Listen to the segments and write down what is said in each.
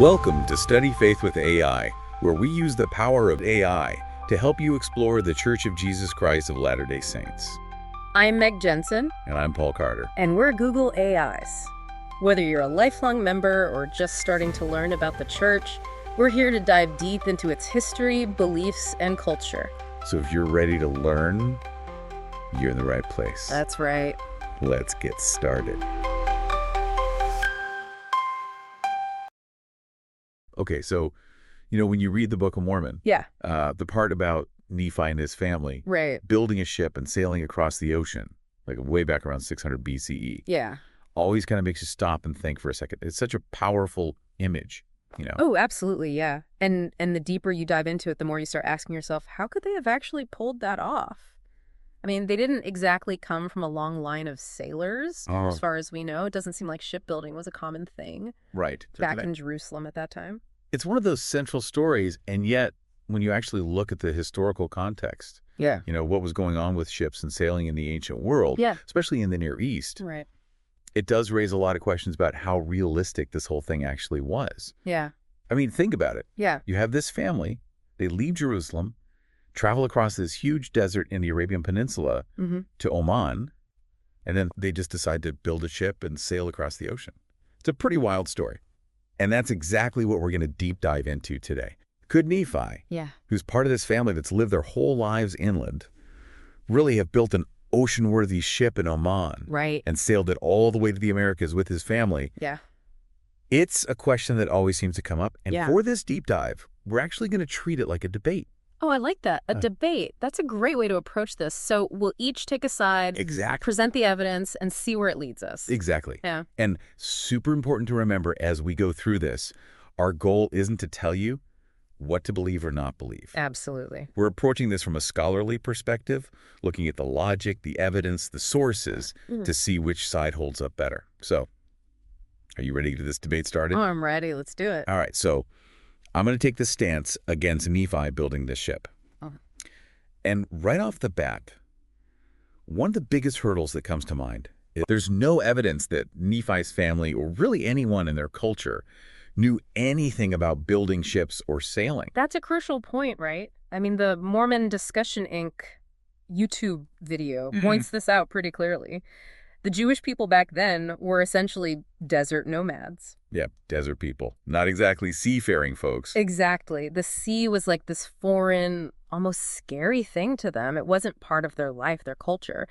Welcome to Study Faith with AI, where we use the power of AI to help you explore the Church of Jesus Christ of Latter-day Saints. I'm Meg Jensen. And I'm Paul Carter. And we're Google AIs. Whether you're a lifelong member or just starting to learn about the church, we're here to dive deep into its history, beliefs, and culture. So if you're ready to learn, you're in the right place. That's right. Let's get started. Okay, so, when you read the Book of Mormon, the part about Nephi and his family building a ship and sailing across the ocean, like way back around 600 BCE, always kind of makes you stop and think for a second. It's such a powerful image, Oh, absolutely, yeah. And the deeper you dive into it, the more you start asking yourself, how could they have actually pulled that off? I mean, they didn't exactly come from a long line of sailors, as far as we know. It doesn't seem like shipbuilding was a common thing back in Jerusalem at that time. It's one of those central stories, and yet when you actually look at the historical context, what was going on with ships and sailing in the ancient world, especially in the Near East, it does raise a lot of questions about how realistic this whole thing actually was. I mean, think about it. You have this family, they leave Jerusalem, travel across this huge desert in the Arabian Peninsula to Oman, and then they just decide to build a ship and sail across the ocean. It's a pretty wild story. And that's exactly what we're going to deep dive into today. Could Nephi, who's part of this family that's lived their whole lives inland, really have built an ocean-worthy ship in Oman and sailed it all the way to the Americas with his family? It's a question that always seems to come up. And for this deep dive, we're actually going to treat it like a debate. Oh, I like that. A debate. That's a great way to approach this. So we'll each take a side, present the evidence, and see where it leads us. Exactly. And super important to remember as we go through this, our goal isn't to tell you what to believe or not believe. Absolutely. We're approaching this from a scholarly perspective, looking at the logic, the evidence, the sources to see which side holds up better. So, are you ready to get this debate started? Oh, I'm ready. Let's do it. All right. So, I'm going to take the stance against Nephi building this ship. And right off the bat, one of the biggest hurdles that comes to mind is there's no evidence that Nephi's family, or really anyone in their culture, knew anything about building ships or sailing. That's a crucial point, right? I mean, the Mormon Discussion Inc. YouTube video points this out pretty clearly. The Jewish people back then were essentially desert nomads. Yeah, desert people. Not exactly seafaring folks. Exactly. The sea was like this foreign, almost scary thing to them. It wasn't part of their life, their culture.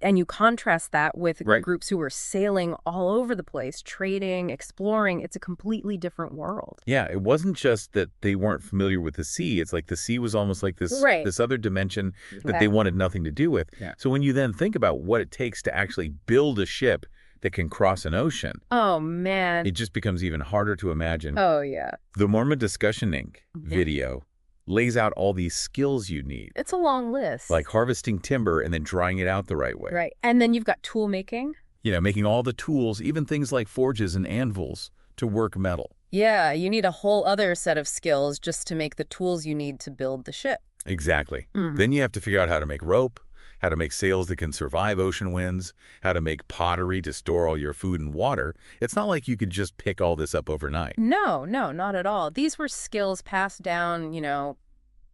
And you contrast that with groups who were sailing all over the place, trading, exploring. It's a completely different world. Yeah, it wasn't just that they weren't familiar with the sea. It's like the sea was almost like this, this other dimension that they wanted nothing to do with. So when you then think about what it takes to actually build a ship that can cross an ocean. Oh, man. It just becomes even harder to imagine. Oh, yeah. The Mormon Discussion Inc. video lays out all these skills you need. It's a long list. Like harvesting timber and then drying it out the right way. Right. And then you've got tool making. Making all the tools, even things like forges and anvils to work metal. Yeah, you need a whole other set of skills just to make the tools you need to build the ship. Exactly. Then you have to figure out how to make rope, how to make sails that can survive ocean winds, how to make pottery to store all your food and water. It's not like you could just pick all this up overnight. No, not at all. These were skills passed down,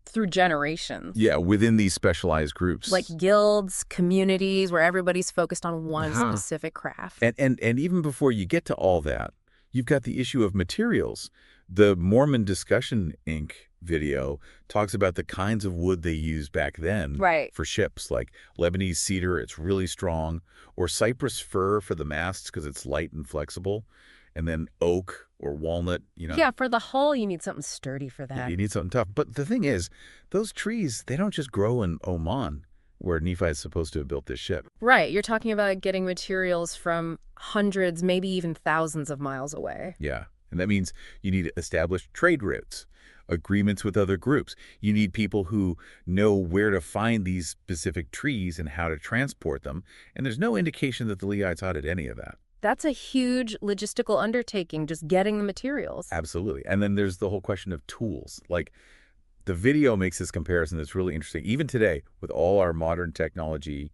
through generations. Yeah, within these specialized groups. Like guilds, communities, where everybody's focused on one specific craft. And even before you get to all that, you've got the issue of materials. The Mormon Discussion Inc. video talks about the kinds of wood they used back then for ships, like Lebanese cedar, it's really strong, or cypress fir for the masts because it's light and flexible, and then oak or walnut. Yeah, for the hull, you need something sturdy for that. You need something tough. But the thing is, those trees, they don't just grow in Oman, where Nephi is supposed to have built this ship. Right. You're talking about getting materials from hundreds, maybe even thousands of miles away. Yeah. And that means you need established trade routes, agreements with other groups. You need people who know where to find these specific trees and how to transport them. And there's no indication that the Lehites did any of that. That's a huge logistical undertaking, just getting the materials. Absolutely. And then there's the whole question of tools. Like, the video makes this comparison that's really interesting. Even today, with all our modern technology,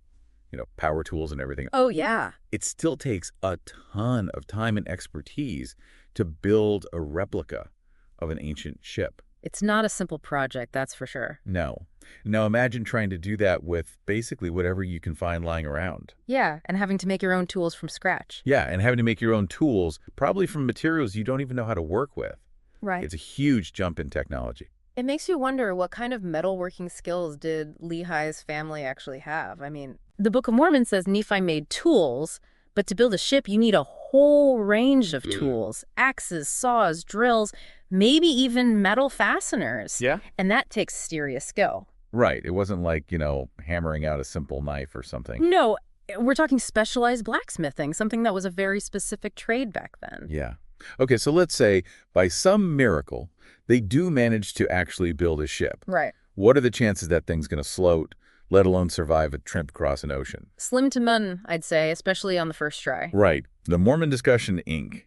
power tools and everything. Oh, yeah. It still takes a ton of time and expertise to build a replica of an ancient ship. It's not a simple project, that's for sure. No. Now imagine trying to do that with basically whatever you can find lying around. Yeah, and having to make your own tools from scratch. Yeah, and having to make your own tools, probably from materials you don't even know how to work with. Right. It's a huge jump in technology. It makes you wonder, what kind of metalworking skills did Lehi's family actually have? I mean, the Book of Mormon says Nephi made tools, but to build a ship, you need a whole range of tools. Axes, saws, drills, maybe even metal fasteners. Yeah. And that takes serious skill. Right. It wasn't like, hammering out a simple knife or something. No, we're talking specialized blacksmithing, something that was a very specific trade back then. Yeah. Okay, so let's say by some miracle, they do manage to actually build a ship. Right. What are the chances that thing's going to float, let alone survive a trip across an ocean? Slim to none, I'd say, especially on the first try. Right. The Mormon Discussion, Inc.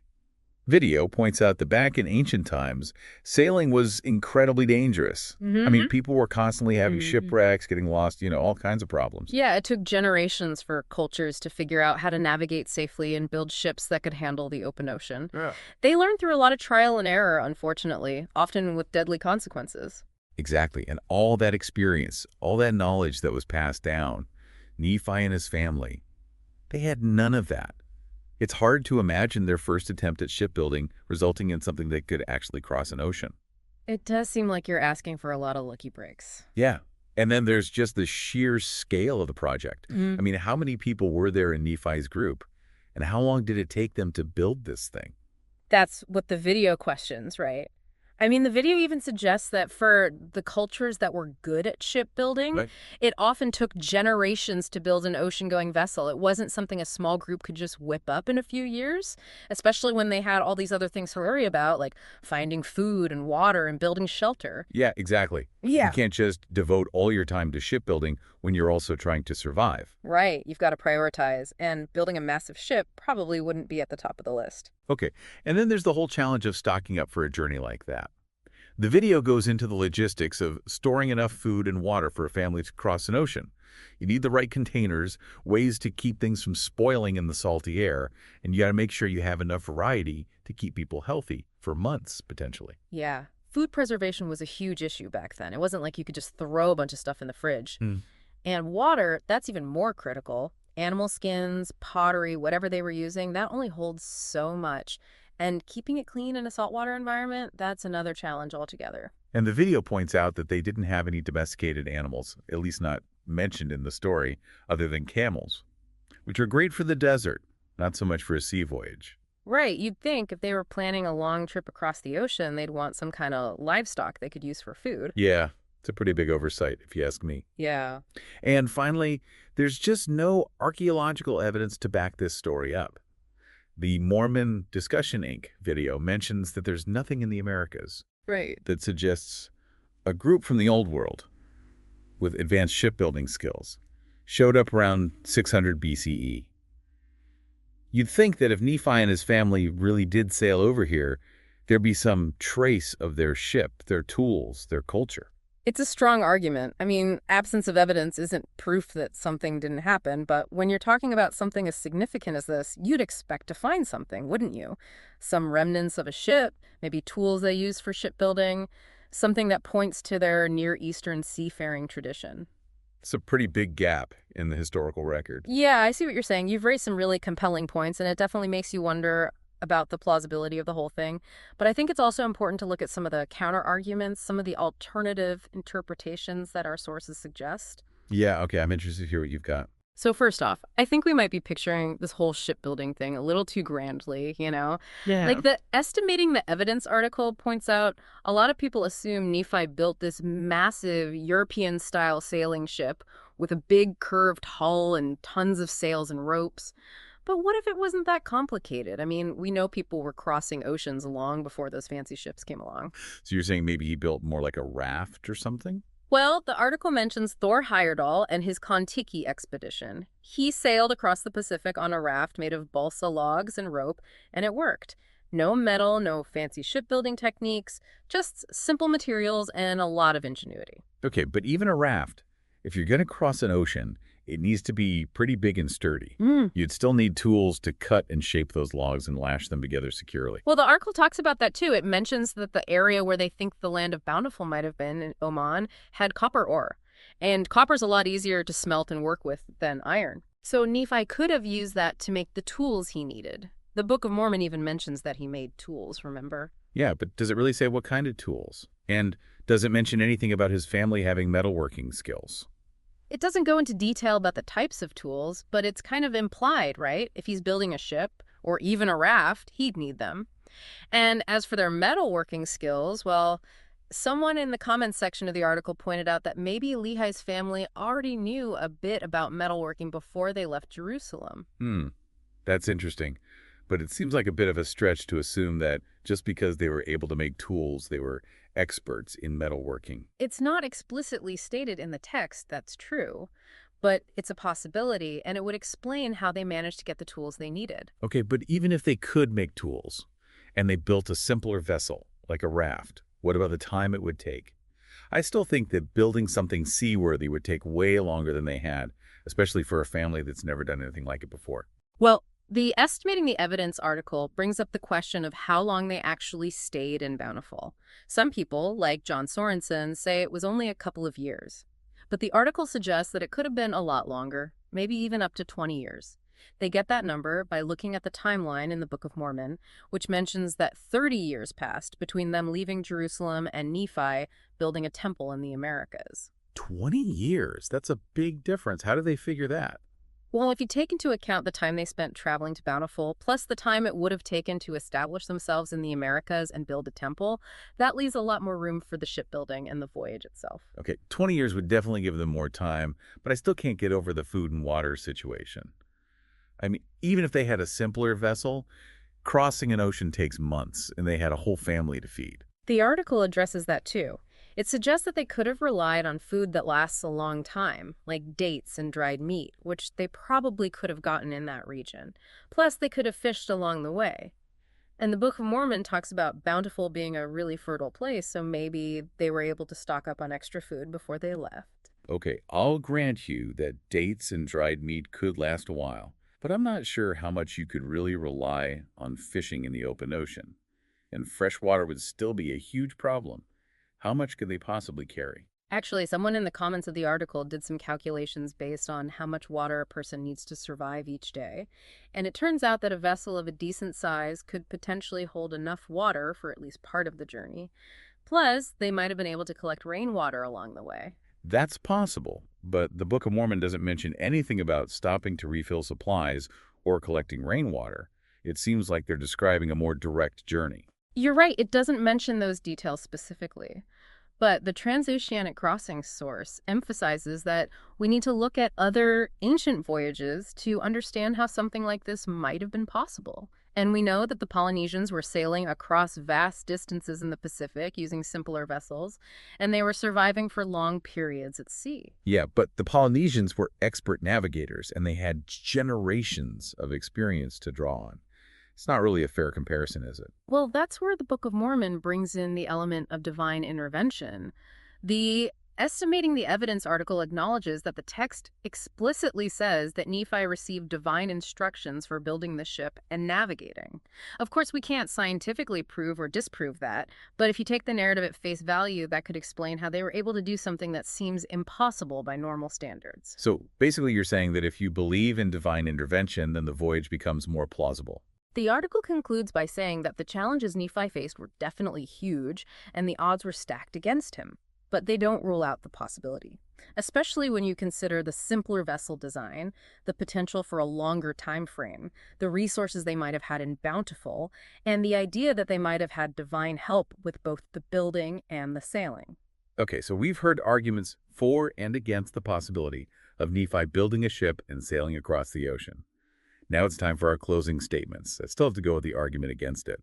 video points out that back in ancient times, sailing was incredibly dangerous. I mean, people were constantly having shipwrecks, getting lost, all kinds of problems. Yeah, it took generations for cultures to figure out how to navigate safely and build ships that could handle the open ocean. Yeah. They learned through a lot of trial and error, unfortunately, often with deadly consequences. Exactly. And all that experience, all that knowledge that was passed down, Nephi and his family, they had none of that. It's hard to imagine their first attempt at shipbuilding resulting in something that could actually cross an ocean. It does seem like you're asking for a lot of lucky breaks. Yeah. And then there's just the sheer scale of the project. I mean, how many people were there in Nephi's group? And how long did it take them to build this thing? That's what the video questions, right? I mean, the video even suggests that for the cultures that were good at shipbuilding, it often took generations to build an ocean-going vessel. It wasn't something a small group could just whip up in a few years, especially when they had all these other things to worry about, like finding food and water and building shelter. Yeah, exactly. Yeah. You can't just devote all your time to shipbuilding when you're also trying to survive. Right. You've got to prioritize, and building a massive ship probably wouldn't be at the top of the list. Okay. And then there's the whole challenge of stocking up for a journey like that. The video goes into the logistics of storing enough food and water for a family to cross an ocean. You need the right containers, ways to keep things from spoiling in the salty air, and you got to make sure you have enough variety to keep people healthy for months, potentially. Yeah. Food preservation was a huge issue back then. It wasn't like you could just throw a bunch of stuff in the fridge. And water, that's even more critical. Animal skins, pottery, whatever they were using, that only holds so much. And keeping it clean in a saltwater environment, that's another challenge altogether. And the video points out that they didn't have any domesticated animals, at least not mentioned in the story, other than camels, which are great for the desert, not so much for a sea voyage. Right. You'd think if they were planning a long trip across the ocean, they'd want some kind of livestock they could use for food. Yeah, it's a pretty big oversight, if you ask me. Yeah. And finally, there's just no archaeological evidence to back this story up. The Mormon Discussion, Inc. video mentions that there's nothing in the Americas that suggests a group from the Old World with advanced shipbuilding skills showed up around 600 BCE. You'd think that if Nephi and his family really did sail over here, there'd be some trace of their ship, their tools, their culture. It's a strong argument. I mean, absence of evidence isn't proof that something didn't happen, but when you're talking about something as significant as this, you'd expect to find something, wouldn't you? Some remnants of a ship, maybe tools they used for shipbuilding, something that points to their Near Eastern seafaring tradition. It's a pretty big gap in the historical record. Yeah, I see what you're saying. You've raised some really compelling points, and it definitely makes you wonder about the plausibility of the whole thing. But I think it's also important to look at some of the counter-arguments, some of the alternative interpretations that our sources suggest. Yeah, okay, I'm interested to hear what you've got. So first off, I think we might be picturing this whole shipbuilding thing a little too grandly, Yeah. Like the Estimating the Evidence article points out, a lot of people assume Nephi built this massive European-style sailing ship with a big curved hull and tons of sails and ropes. But what if it wasn't that complicated? I mean, we know people were crossing oceans long before those fancy ships came along. So you're saying maybe he built more like a raft or something? Well, the article mentions Thor Heyerdahl and his Kon-Tiki expedition. He sailed across the Pacific on a raft made of balsa logs and rope, and it worked. No metal, no fancy shipbuilding techniques, just simple materials and a lot of ingenuity. Okay, but even a raft, if you're going to cross an ocean, it needs to be pretty big and sturdy. You'd still need tools to cut and shape those logs and lash them together securely. Well, the article talks about that too. It mentions that the area where they think the land of Bountiful might have been, in Oman, had copper ore. And copper's a lot easier to smelt and work with than iron. So Nephi could have used that to make the tools he needed. The Book of Mormon even mentions that he made tools, remember? Yeah, but does it really say what kind of tools? And does it mention anything about his family having metalworking skills? It doesn't go into detail about the types of tools, but it's kind of implied, right? If he's building a ship or even a raft, he'd need them. And as for their metalworking skills, well, someone in the comments section of the article pointed out that maybe Lehi's family already knew a bit about metalworking before they left Jerusalem. That's interesting. But it seems like a bit of a stretch to assume that just because they were able to make tools, they were experts in metalworking. It's not explicitly stated in the text, that's true, but it's a possibility, and it would explain how they managed to get the tools they needed. Okay, but even if they could make tools, and they built a simpler vessel, like a raft, what about the time it would take? I still think that building something seaworthy would take way longer than they had, especially for a family that's never done anything like it before. Well, the Estimating the Evidence article brings up the question of how long they actually stayed in Bountiful. Some people, like John Sorensen, say it was only a couple of years. But the article suggests that it could have been a lot longer, maybe even up to 20 years. They get that number by looking at the timeline in the Book of Mormon, which mentions that 30 years passed between them leaving Jerusalem and Nephi building a temple in the Americas. 20 years? That's a big difference. How do they figure that? Well, if you take into account the time they spent traveling to Bountiful, plus the time it would have taken to establish themselves in the Americas and build a temple, that leaves a lot more room for the shipbuilding and the voyage itself. Okay, 20 years would definitely give them more time, but I still can't get over the food and water situation. I mean, even if they had a simpler vessel, crossing an ocean takes months, and they had a whole family to feed. The article addresses that too. It suggests that they could have relied on food that lasts a long time, like dates and dried meat, which they probably could have gotten in that region. Plus, they could have fished along the way. And the Book of Mormon talks about Bountiful being a really fertile place, so maybe they were able to stock up on extra food before they left. Okay, I'll grant you that dates and dried meat could last a while, but I'm not sure how much you could really rely on fishing in the open ocean. And fresh water would still be a huge problem. How much could they possibly carry? Actually, someone in the comments of the article did some calculations based on how much water a person needs to survive each day. And it turns out that a vessel of a decent size could potentially hold enough water for at least part of the journey. Plus, they might have been able to collect rainwater along the way. That's possible, but the Book of Mormon doesn't mention anything about stopping to refill supplies or collecting rainwater. It seems like they're describing a more direct journey. You're right, it doesn't mention those details specifically. But the transoceanic crossing source emphasizes that we need to look at other ancient voyages to understand how something like this might have been possible. And we know that the Polynesians were sailing across vast distances in the Pacific using simpler vessels, and they were surviving for long periods at sea. Yeah, but the Polynesians were expert navigators, and they had generations of experience to draw on. It's not really a fair comparison, is it? Well, that's where the Book of Mormon brings in the element of divine intervention. The Estimating the Evidence article acknowledges that the text explicitly says that Nephi received divine instructions for building the ship and navigating. Of course, we can't scientifically prove or disprove that, but if you take the narrative at face value, that could explain how they were able to do something that seems impossible by normal standards. So basically you're saying that if you believe in divine intervention, then the voyage becomes more plausible. The article concludes by saying that the challenges Nephi faced were definitely huge, and the odds were stacked against him. But they don't rule out the possibility, especially when you consider the simpler vessel design, the potential for a longer time frame, the resources they might have had in Bountiful, and the idea that they might have had divine help with both the building and the sailing. Okay, so we've heard arguments for and against the possibility of Nephi building a ship and sailing across the ocean. Now it's time for our closing statements. I still have to go with the argument against it.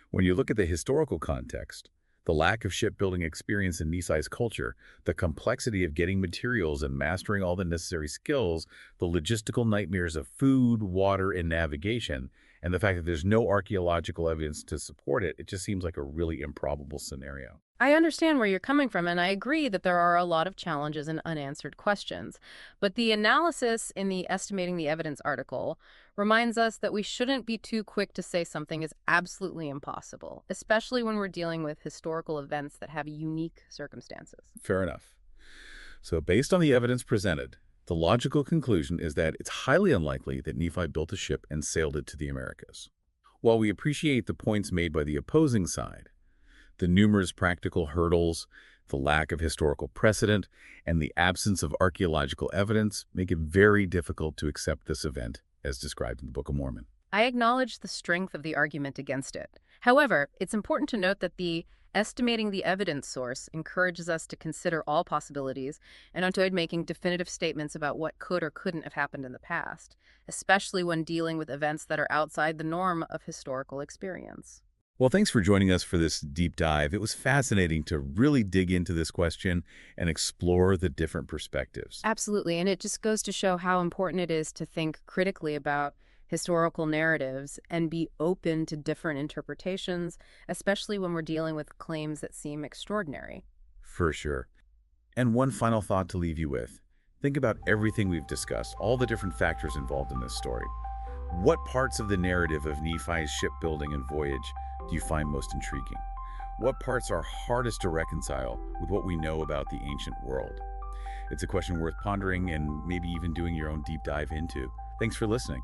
When you look at the historical context, the lack of shipbuilding experience in Nephi's culture, the complexity of getting materials and mastering all the necessary skills, the logistical nightmares of food, water, and navigation, and the fact that there's no archaeological evidence to support it, it just seems like a really improbable scenario. I understand where you're coming from, and I agree that there are a lot of challenges and unanswered questions. But the analysis in the Estimating the Evidence article reminds us that we shouldn't be too quick to say something is absolutely impossible, especially when we're dealing with historical events that have unique circumstances. Fair enough. So based on the evidence presented, the logical conclusion is that it's highly unlikely that Nephi built a ship and sailed it to the Americas. While we appreciate the points made by the opposing side, the numerous practical hurdles, the lack of historical precedent, and the absence of archaeological evidence make it very difficult to accept this event as described in the Book of Mormon. I acknowledge the strength of the argument against it. However, it's important to note that the estimating the evidence source encourages us to consider all possibilities and avoid making definitive statements about what could or couldn't have happened in the past, especially when dealing with events that are outside the norm of historical experience. Well, thanks for joining us for this deep dive. It was fascinating to really dig into this question and explore the different perspectives. Absolutely, and it just goes to show how important it is to think critically about historical narratives and be open to different interpretations, especially when we're dealing with claims that seem extraordinary. For sure. And one final thought to leave you with. Think about everything we've discussed, all the different factors involved in this story. What parts of the narrative of Nephi's shipbuilding and voyage do you find most intriguing? What parts are hardest to reconcile with what we know about the ancient world? It's a question worth pondering and maybe even doing your own deep dive into. Thanks for listening.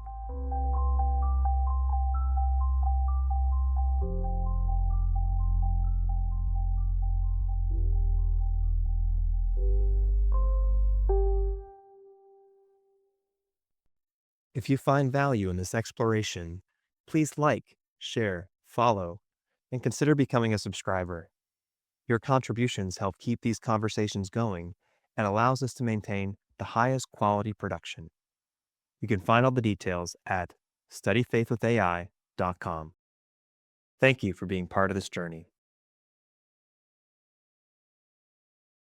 If you find value in this exploration, please like, share, follow, and consider becoming a subscriber. Your contributions help keep these conversations going and allows us to maintain the highest quality production. You can find all the details at studyfaithwithai.com. Thank you for being part of this journey.